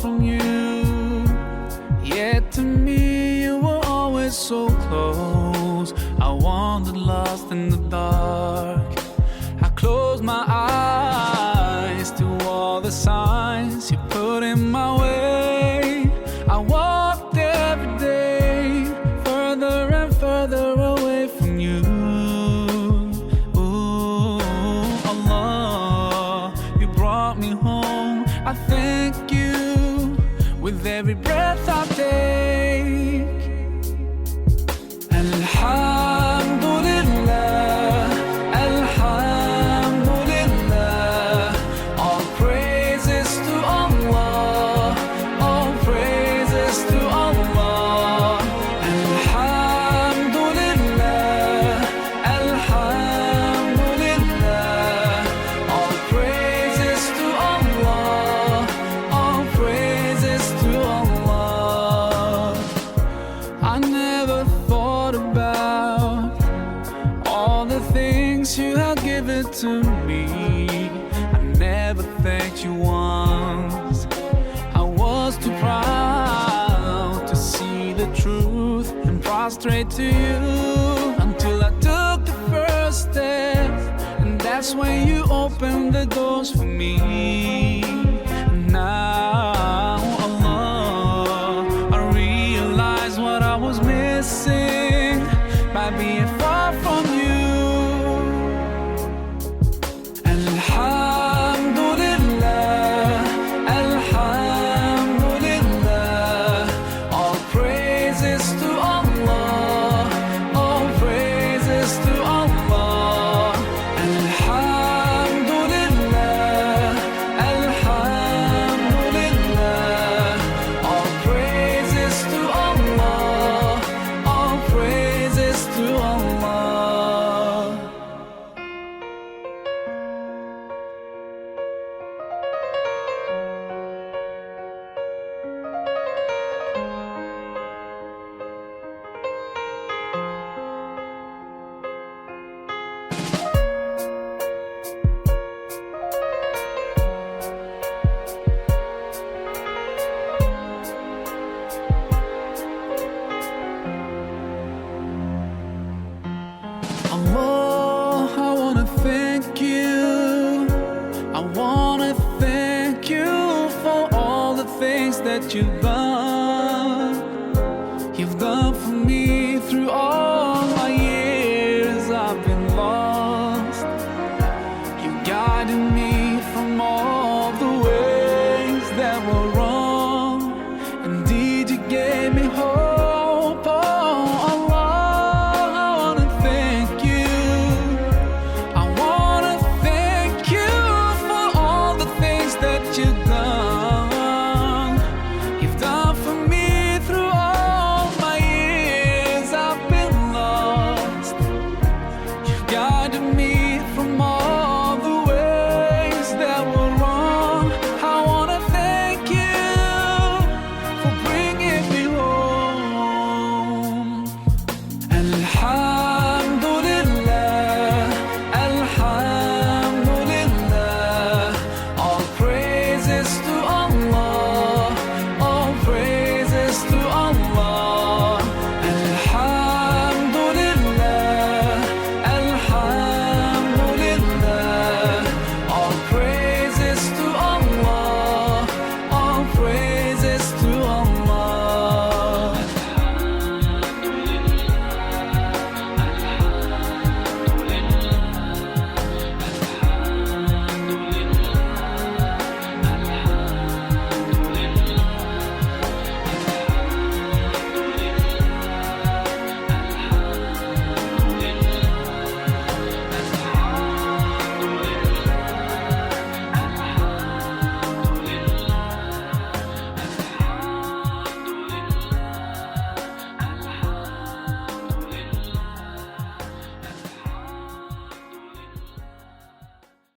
from you. Yet to me you were always so close. I wandered lost in the dark. I closed my eyes to all the signs you put in my way. I walked every day further and further away from you. Ooh, Allah, you brought me home. I thank you with every breath I take. Alhamdulillah, Alhamdulillah, all praises to Allah, all praises to Allah. Alhamdulillah, Alhamdulillah, all praises to Allah, all praises to Allah. I never thought about all the things you have given to me. I never thanked you once. I was too proud to see the truth and prostrate to you until I took the first step, and that's when you opened the doors for me. Now, Allah, I realize what I was missing by being far from you. Alhamdulillah, Alhamdulillah, all praises to Allah, all praises to Allah. Alhamdulillah, Alhamdulillah, all praises to Allah, all praises to Allah. Allah, I wanna thank you. I wanna thank you for all the things that you've done.